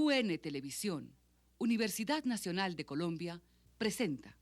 UN Televisión, Universidad Nacional de Colombia, presenta.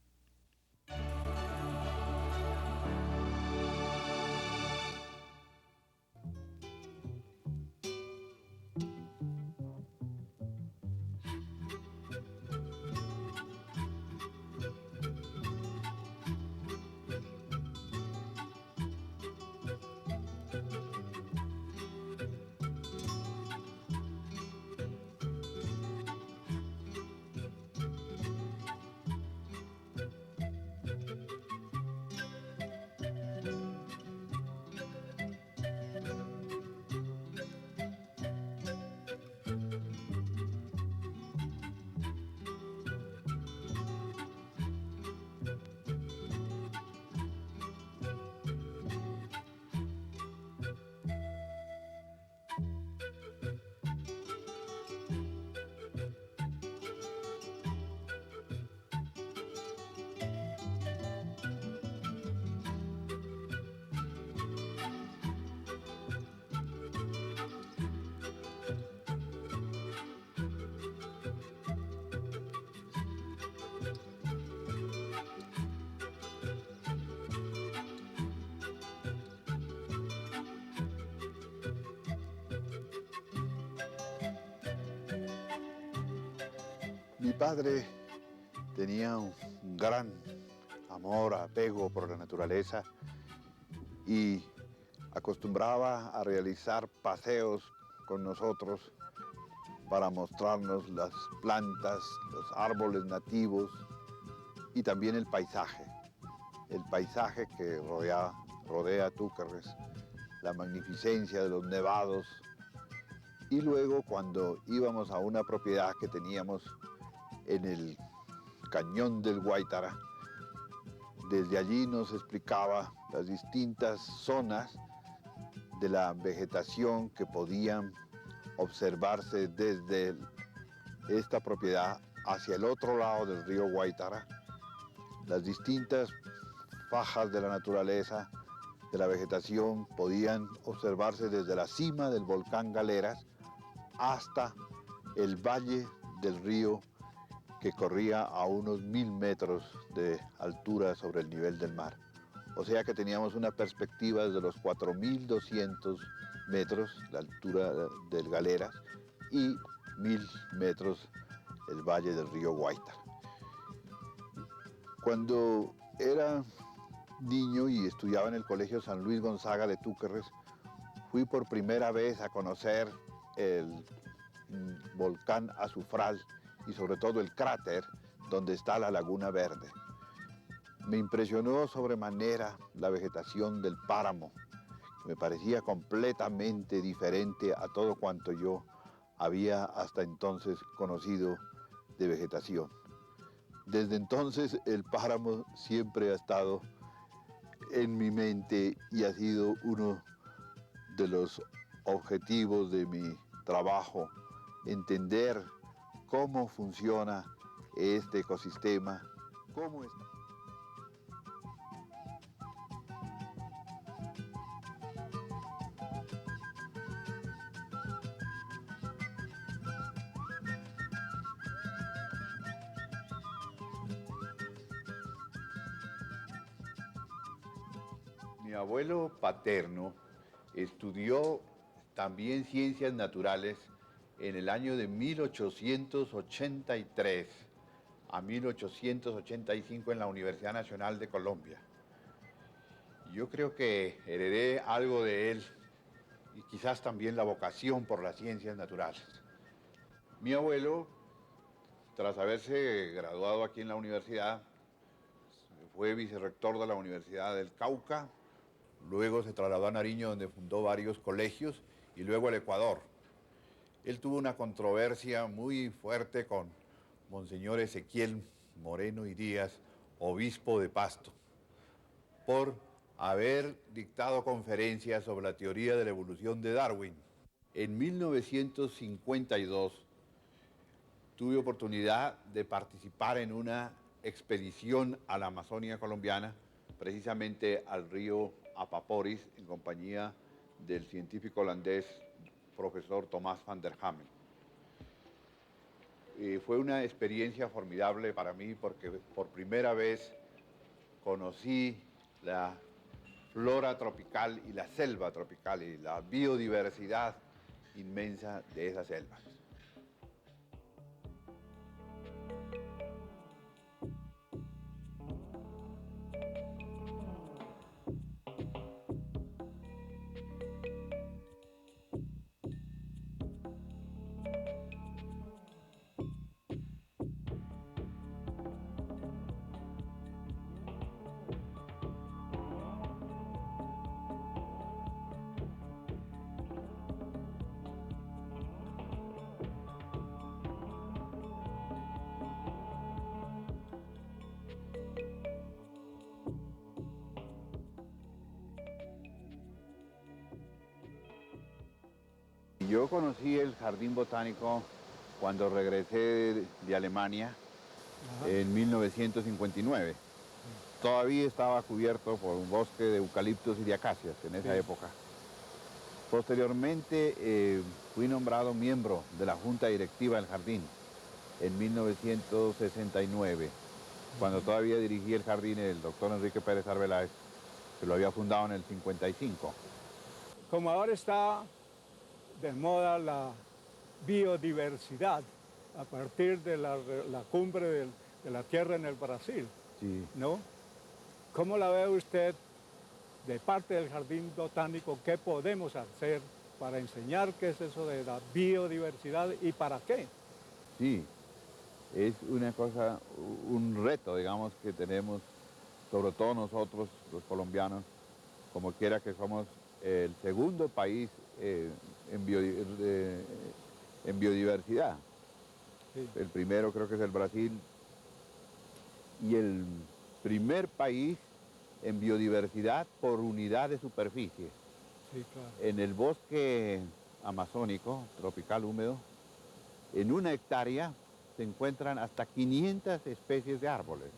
Mi padre tenía un gran amor, apego por la naturaleza y acostumbraba a realizar paseos con nosotros para mostrarnos las plantas, los árboles nativos y también el paisaje que rodea Túquerres, la magnificencia de los nevados. Y luego cuando íbamos a una propiedad que teníamos en el cañón del Guaitara, desde allí nos explicaba las distintas zonas de la vegetación que podían observarse desde esta propiedad hacia el otro lado del río Guaitara, las distintas fajas de la naturaleza, de la vegetación, podían observarse desde la cima del volcán Galeras hasta el valle del río que corría a unos 1000 metros de altura sobre el nivel del mar. O sea que teníamos una perspectiva desde los 4200 metros, la altura del Galeras, y 1000 metros el valle del río Guaitara. Cuando era niño y estudiaba en el Colegio San Luis Gonzaga de Túquerres, fui por primera vez a conocer el volcán Azufral y sobre todo el cráter donde está la Laguna Verde. Me impresionó sobremanera la vegetación del páramo, que me parecía completamente diferente a todo cuanto yo había hasta entonces conocido de vegetación. Desde entonces el páramo siempre ha estado en mi mente y ha sido uno de los objetivos de mi trabajo, entender cómo funciona este ecosistema, cómo está. Mi abuelo paterno estudió también ciencias naturales en el año de 1883 a 1885 en la Universidad Nacional de Colombia. Yo creo que heredé algo de él y quizás también la vocación por las ciencias naturales. Mi abuelo, tras haberse graduado aquí en la universidad, fue vicerrector de la Universidad del Cauca, luego se trasladó a Nariño donde fundó varios colegios y luego al Ecuador. Él tuvo una controversia muy fuerte con Monseñor Ezequiel Moreno y Díaz, obispo de Pasto, por haber dictado conferencias sobre la teoría de la evolución de Darwin. En 1952 tuve oportunidad de participar en una expedición a la Amazonia colombiana, precisamente al río Apaporis, en compañía del científico holandés profesor Thomas van der Hamen. Fue una experiencia formidable para mí porque por primera vez conocí la flora tropical y la selva tropical y la biodiversidad inmensa de esas selvas. Yo conocí el Jardín Botánico cuando regresé de Alemania en 1959. Todavía estaba cubierto por un bosque de eucaliptos y de acacias en esa época. Posteriormente fui nombrado miembro de la Junta Directiva del Jardín en 1969, cuando todavía dirigía el jardín el doctor Enrique Pérez Arbeláez, que lo había fundado en el 55. Como ahora está de moda la biodiversidad a partir de la cumbre de la Tierra en el Brasil, Sí. ¿no? ¿Cómo la ve usted de parte del Jardín Botánico? ¿Qué podemos hacer para enseñar qué es eso de la biodiversidad y para qué? Sí, es una cosa, un reto, digamos, que tenemos, sobre todo nosotros, los colombianos, como quiera que somos el segundo país en biodiversidad. Sí. El primero creo que es el Brasil, y el primer país en biodiversidad por unidad de superficie. Sí, claro. En el bosque amazónico, tropical húmedo, en 1 hectárea se encuentran hasta 500 especies de árboles.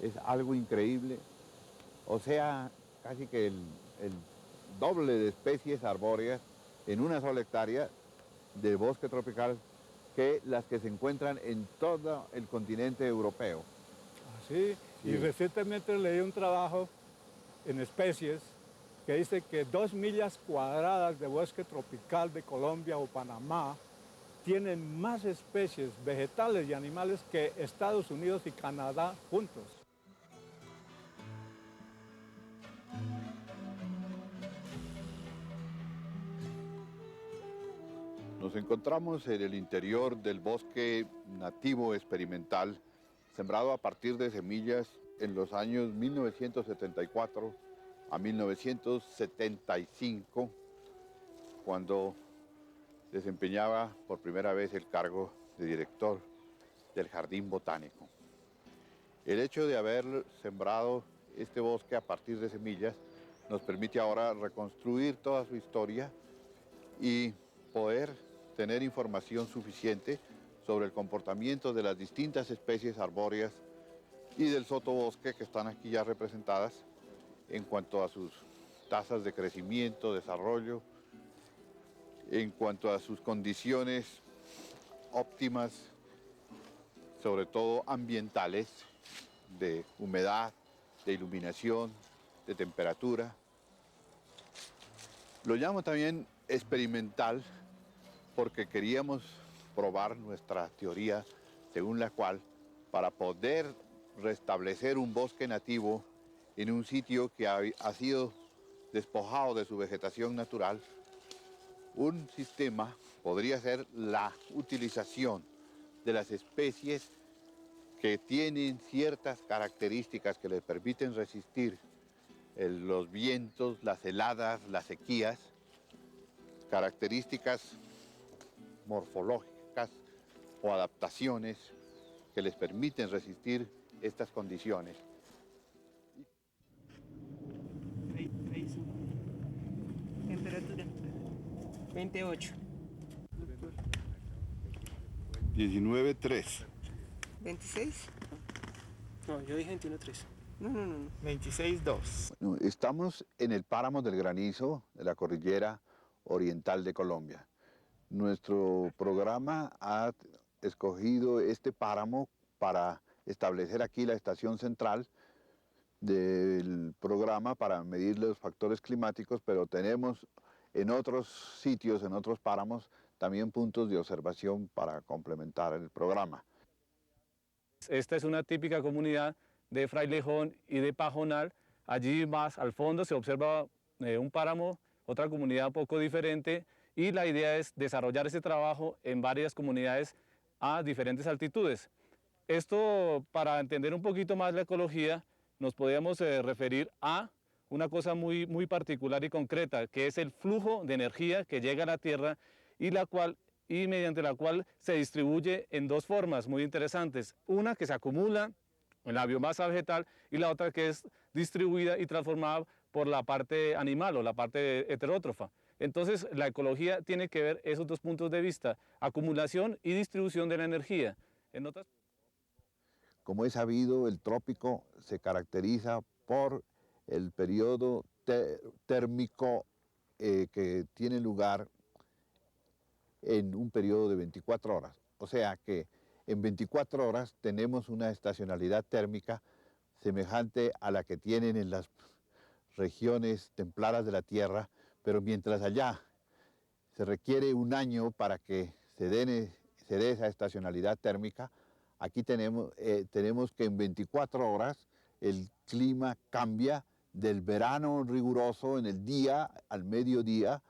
Es algo increíble. O sea, casi que el doble de especies arbóreas en 1 sola hectárea de bosque tropical que las que se encuentran en todo el continente europeo. Así, Sí. y recientemente leí un trabajo en especies que dice que 2 millas cuadradas de bosque tropical de Colombia o Panamá tienen más especies vegetales y animales que Estados Unidos y Canadá juntos. Nos encontramos en el interior del bosque nativo experimental, sembrado a partir de semillas en los años 1974 a 1975, cuando desempeñaba por primera vez el cargo de director del Jardín Botánico. El hecho de haber sembrado este bosque a partir de semillas nos permite ahora reconstruir toda su historia y poder tener información suficiente sobre el comportamiento de las distintas especies arbóreas y del sotobosque que están aquí ya representadas en cuanto a sus tasas de crecimiento, desarrollo, en cuanto a sus condiciones óptimas, sobre todo ambientales, de humedad, de iluminación, de temperatura. Lo llamo también experimental porque queríamos probar nuestra teoría según la cual para poder restablecer un bosque nativo en un sitio que ha sido despojado de su vegetación natural, un sistema podría ser la utilización de las especies que tienen ciertas características que les permiten resistir los vientos, las heladas, las sequías, características morfológicas o adaptaciones que les permiten resistir estas condiciones. Temperatura 28. 19.3. 26. No, yo dije 21.3. No. 26.2. Bueno, estamos en el páramo del Granizo de la cordillera oriental de Colombia. Nuestro programa ha escogido este páramo para establecer aquí la estación central del programa para medir los factores climáticos, pero tenemos en otros sitios, en otros páramos, también puntos de observación para complementar el programa. Esta es una típica comunidad de Frailejón y de Pajonal. Allí más al fondo se observa un páramo, otra comunidad poco diferente, y la idea es desarrollar ese trabajo en varias comunidades a diferentes altitudes. Esto, para entender un poquito más la ecología, nos podríamos referir a una cosa muy particular y concreta, que es el flujo de energía que llega a la Tierra y mediante la cual se distribuye en dos formas muy interesantes. Una que se acumula en la biomasa vegetal y la otra que es distribuida y transformada por la parte animal o la parte heterótrofa. Entonces, la ecología tiene que ver esos dos puntos de vista, acumulación y distribución de la energía. Como es sabido, el trópico se caracteriza por el periodo térmico que tiene lugar en un periodo de 24 horas. O sea que en 24 horas tenemos una estacionalidad térmica semejante a la que tienen en las regiones templadas de la Tierra, pero mientras allá se requiere un año para que se dé esa estacionalidad térmica, aquí tenemos que en 24 horas el clima cambia del verano riguroso en el día, al mediodía,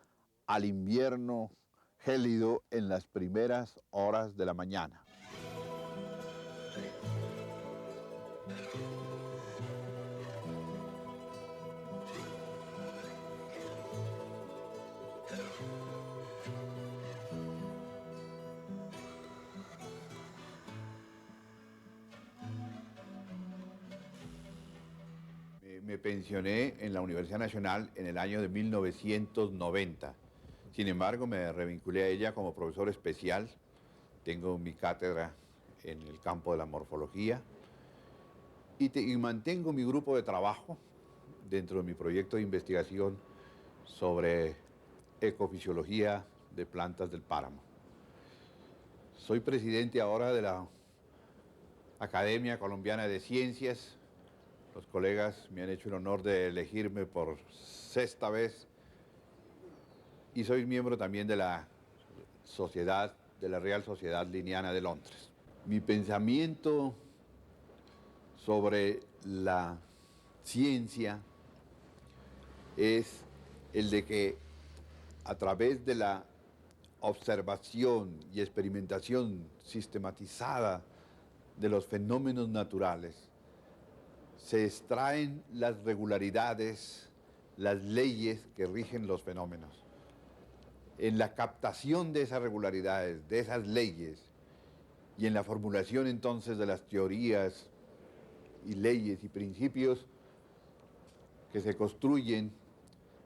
al invierno gélido en las primeras horas de la mañana. Me pensioné en la Universidad Nacional en el año de 1990. Sin embargo, me revinculé a ella como profesor especial. Tengo mi cátedra en el campo de la morfología y mantengo mi grupo de trabajo dentro de mi proyecto de investigación sobre ecofisiología de plantas del páramo. Soy presidente ahora de la Academia Colombiana de Ciencias. Los colegas me han hecho el honor de elegirme por 6ª vez y soy miembro también de la Real Sociedad Linneana de Londres. Mi pensamiento sobre la ciencia es el de que a través de la observación y experimentación sistematizada de los fenómenos naturales, se extraen las regularidades, las leyes que rigen los fenómenos. En la captación de esas regularidades, de esas leyes, y en la formulación entonces de las teorías y leyes y principios que se construyen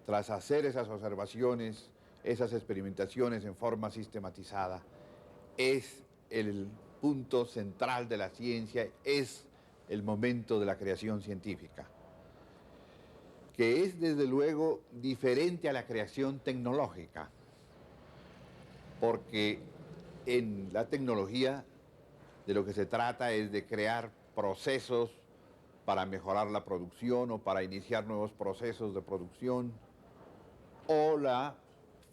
tras hacer esas observaciones, esas experimentaciones en forma sistematizada, es el punto central de la ciencia, es el momento de la creación científica, que es desde luego diferente a la creación tecnológica, porque en la tecnología de lo que se trata es de crear procesos para mejorar la producción o para iniciar nuevos procesos de producción o la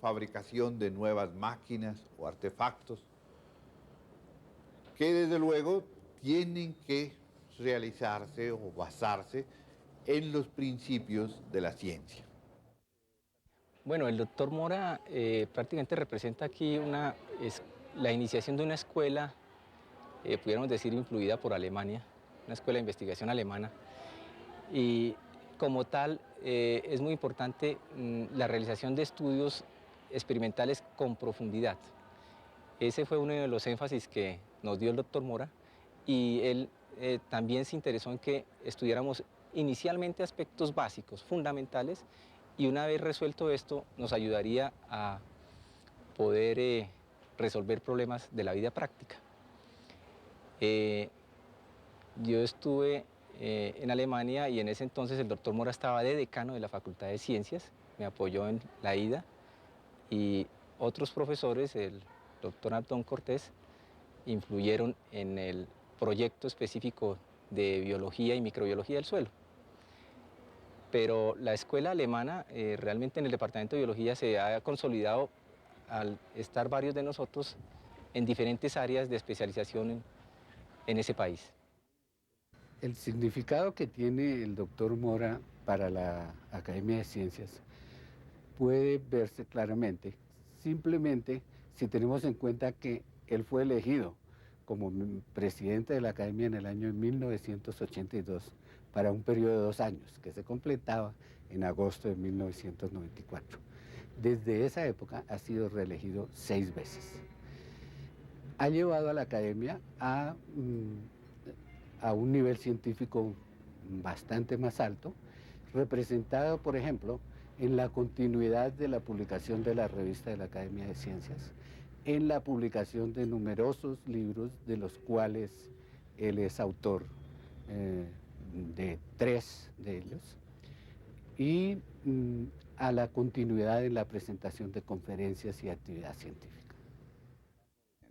fabricación de nuevas máquinas o artefactos que desde luego tienen que realizarse o basarse en los principios de la ciencia. Bueno, el doctor Mora prácticamente representa aquí la iniciación de una escuela, pudiéramos decir, influida por Alemania, una escuela de investigación alemana, y como tal es muy importante la realización de estudios experimentales con profundidad. Ese fue uno de los énfasis que nos dio el doctor Mora, y él también se interesó en que estudiáramos inicialmente aspectos básicos, fundamentales, y una vez resuelto esto nos ayudaría a poder resolver problemas de la vida práctica. Yo estuve en Alemania y en ese entonces el doctor Mora estaba de decano de la Facultad de Ciencias, me apoyó en la ida, y otros profesores, el doctor Antón Cortés influyeron en el proyecto específico de biología y microbiología del suelo. Pero la escuela alemana realmente en el departamento de biología se ha consolidado al estar varios de nosotros en diferentes áreas de especialización en ese país. El significado que tiene el doctor Mora para la Academia de Ciencias puede verse claramente, simplemente si tenemos en cuenta que él fue elegido como presidente de la Academia en el año 1982 para un periodo de 2 años, que se completaba en agosto de 1994. Desde esa época ha sido reelegido 6 veces. Ha llevado a la Academia a un nivel científico bastante más alto, representado, por ejemplo, en la continuidad de la publicación de la revista de la Academia de Ciencias, en la publicación de numerosos libros, de los cuales él es autor de 3 de ellos, y a la continuidad en la presentación de conferencias y actividad científica.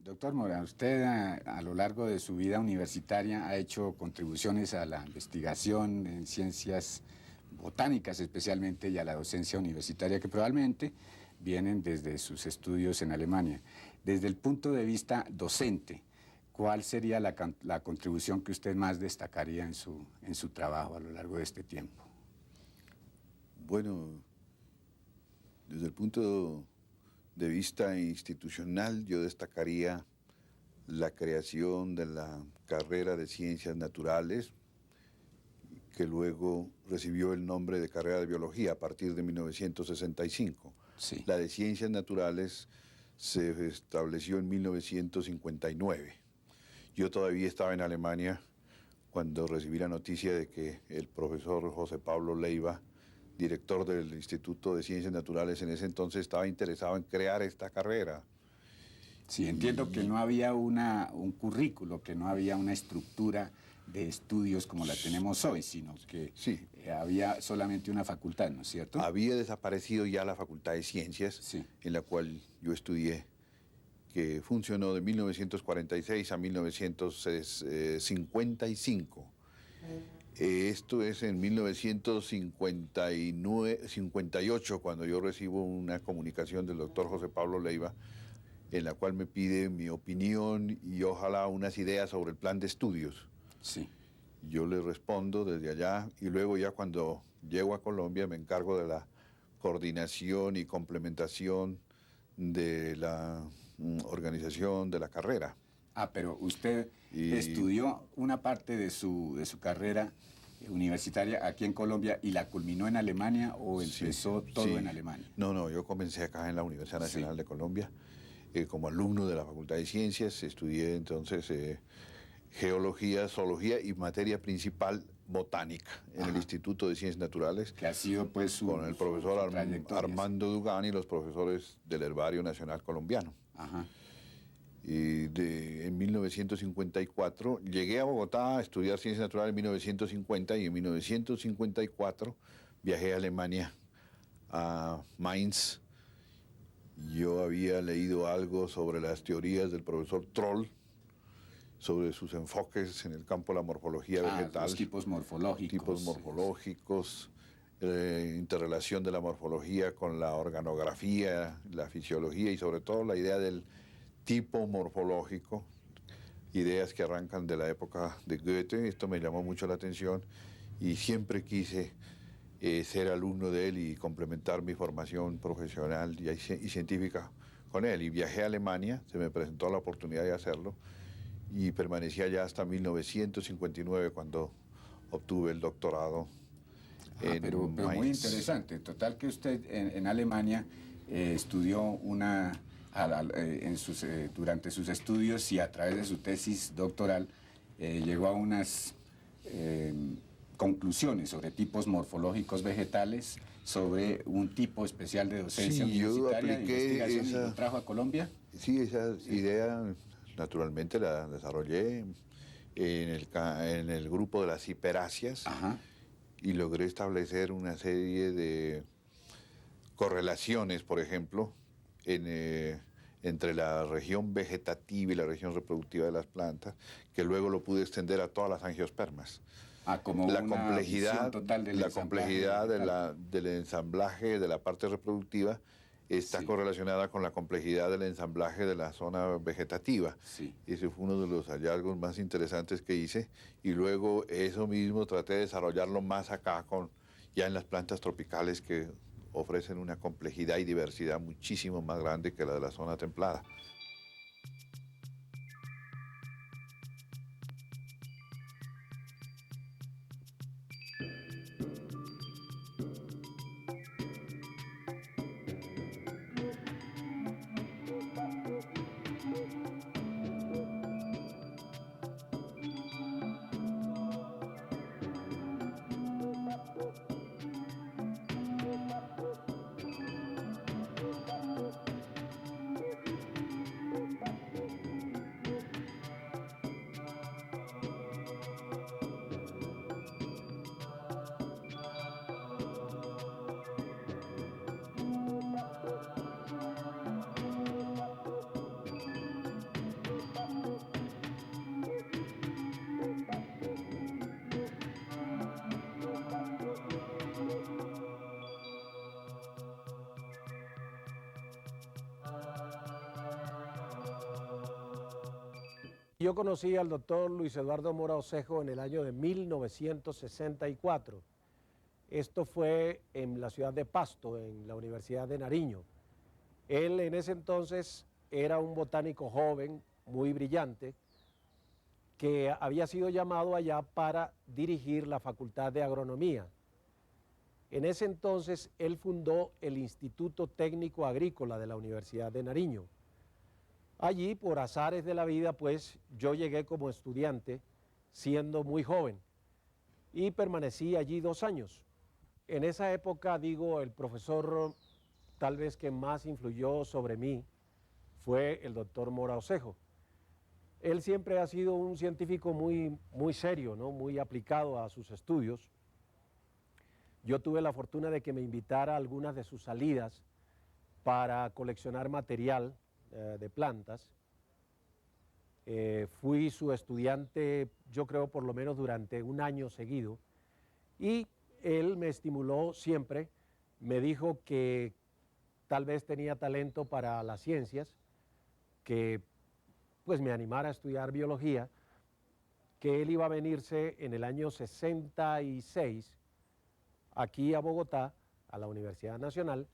Doctor Mora, usted a lo largo de su vida universitaria ha hecho contribuciones a la investigación en ciencias botánicas especialmente y a la docencia universitaria que probablemente vienen desde sus estudios en Alemania. Desde el punto de vista docente, ¿cuál sería la contribución que usted más destacaría en su trabajo a lo largo de este tiempo? Bueno, desde el punto de vista institucional, yo destacaría la creación de la carrera de Ciencias Naturales, que luego recibió el nombre de carrera de Biología a partir de 1965. Sí. La de Ciencias Naturales se estableció en 1959. Yo todavía estaba en Alemania cuando recibí la noticia de que el profesor José Pablo Leiva, director del Instituto de Ciencias Naturales en ese entonces, estaba interesado en crear esta carrera. Sí, entiendo que no había un currículo, que no había una estructura de estudios como la tenemos hoy, sino que sí, había solamente una facultad, ¿no es cierto? Había desaparecido ya la Facultad de Ciencias, sí, en la cual yo estudié, que funcionó de 1946 a 1955. Esto es en 1958, cuando yo recibo una comunicación del doctor José Pablo Leiva, en la cual me pide mi opinión y ojalá unas ideas sobre el plan de estudios. Sí. Yo le respondo desde allá y luego ya cuando llego a Colombia me encargo de la coordinación y complementación de la organización de la carrera. Ah, pero usted estudió una parte de su carrera universitaria aquí en Colombia y la culminó en Alemania o empezó todo en Alemania. No, yo comencé acá en la Universidad Nacional de Colombia como alumno de la Facultad de Ciencias. Estudié entonces geología, zoología y materia principal botánica en el Instituto de Ciencias Naturales. Que ha sido pues con el profesor Armando Dugán y los profesores del Herbario Nacional Colombiano. Ajá. Y en 1954 llegué a Bogotá a estudiar Ciencias Naturales en 1950 y en 1954 viajé a Alemania, a Mainz. Yo había leído algo sobre las teorías del profesor Troll, sobre sus enfoques en el campo de la morfología vegetal. Los tipos morfológicos. Tipos morfológicos, interrelación de la morfología con la organografía, la fisiología y sobre todo la idea del tipo morfológico, ideas que arrancan de la época de Goethe. Esto me llamó mucho la atención y siempre quise ser alumno de él y complementar mi formación profesional y científica con él. Y viajé a Alemania, se me presentó la oportunidad de hacerlo y permanecí allá hasta 1959 cuando obtuve el doctorado. Pero muy interesante. Total que usted en Alemania estudió durante sus estudios y a través de su tesis doctoral llegó a unas conclusiones sobre tipos morfológicos vegetales, sobre un tipo especial de docencia universitaria de investigación y lo trajo a Colombia. Sí, esa idea naturalmente la desarrollé en el grupo de las hiperáceas. Ajá. Y logré establecer una serie de correlaciones, por ejemplo, en entre la región vegetativa y la región reproductiva de las plantas, que luego lo pude extender a todas las angiospermas. Como La una complejidad, visión total del la complejidad del ensamblaje de la parte reproductiva está correlacionada con la complejidad del ensamblaje de la zona vegetativa. Sí. Ese fue uno de los hallazgos más interesantes que hice, y luego eso mismo traté de desarrollarlo más acá, ya en las plantas tropicales, que ofrecen una complejidad y diversidad muchísimo más grande que la de la zona templada. Yo conocí al doctor Luis Eduardo Mora Osejo en el año de 1964. Esto fue en la ciudad de Pasto, en la Universidad de Nariño. Él en ese entonces era un botánico joven, muy brillante, que había sido llamado allá para dirigir la Facultad de Agronomía. En ese entonces él fundó el Instituto Técnico Agrícola de la Universidad de Nariño. Allí, por azares de la vida, pues yo llegué como estudiante, siendo muy joven, y permanecí allí 2 años. En esa época, digo, el profesor tal vez que más influyó sobre mí fue el doctor Mora Osejo. Él siempre ha sido un científico muy serio, ¿no? Muy aplicado a sus estudios. Yo tuve la fortuna de que me invitara a algunas de sus salidas para coleccionar material de plantas. Fui su estudiante, yo creo, por lo menos durante 1 año seguido, y él me estimuló siempre, me dijo que tal vez tenía talento para las ciencias, que pues me animara a estudiar biología, que él iba a venirse en el año 66 aquí a Bogotá, a la Universidad Nacional,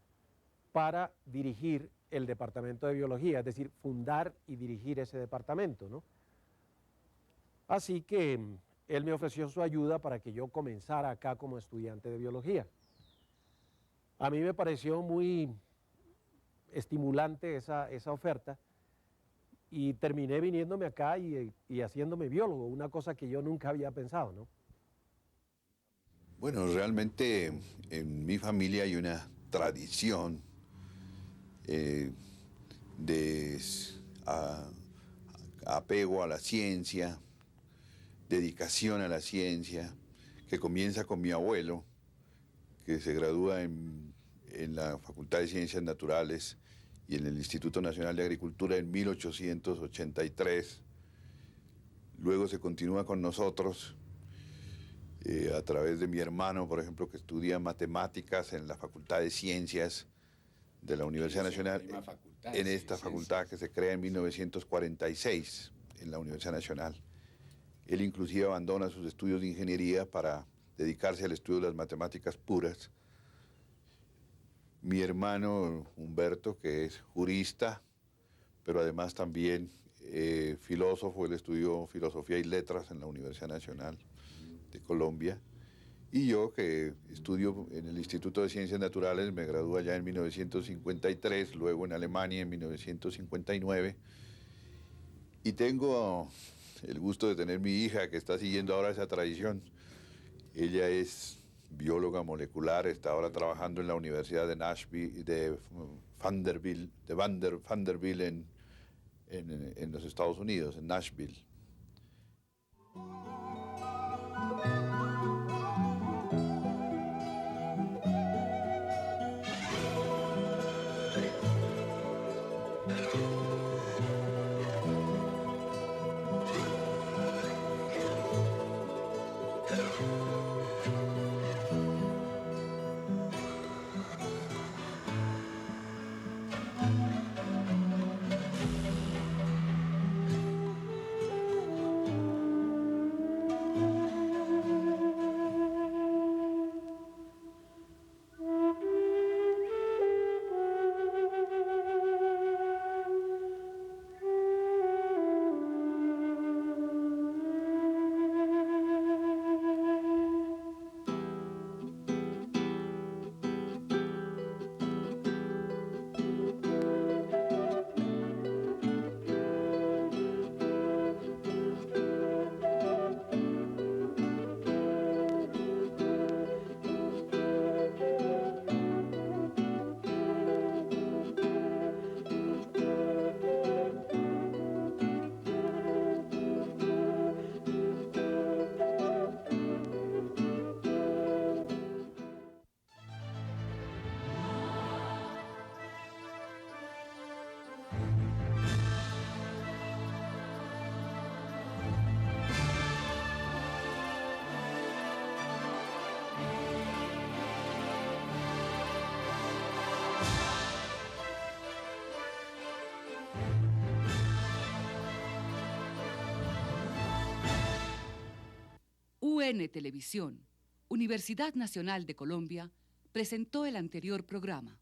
para dirigir el departamento de biología, es decir, fundar y dirigir ese departamento, ¿no? Así que él me ofreció su ayuda para que yo comenzara acá como estudiante de biología. A mí me pareció muy estimulante esa oferta, y terminé viniéndome acá y haciéndome biólogo, una cosa que yo nunca había pensado, ¿no? Bueno, realmente en mi familia hay una tradición de apego a la ciencia, dedicación a la ciencia, que comienza con mi abuelo, que se gradúa en la Facultad de Ciencias Naturales y en el Instituto Nacional de Agricultura en 1883. Luego se continúa con nosotros a través de mi hermano, por ejemplo, que estudia matemáticas en la Facultad de Ciencias de la Universidad Nacional, en esta facultad que se crea en 1946 en la Universidad Nacional. Él inclusive abandona sus estudios de ingeniería para dedicarse al estudio de las matemáticas puras. Mi hermano Humberto, que es jurista, pero además también filósofo, él estudió Filosofía y Letras en la Universidad Nacional de Colombia. Y yo, que estudio en el Instituto de Ciencias Naturales, me gradué allá en 1953, luego en Alemania en 1959. Y tengo el gusto de tener mi hija, que está siguiendo ahora esa tradición. Ella es bióloga molecular, está ahora trabajando en la Universidad de Vanderbilt en los Estados Unidos, en Nashville. UN Televisión, Universidad Nacional de Colombia, presentó el anterior programa.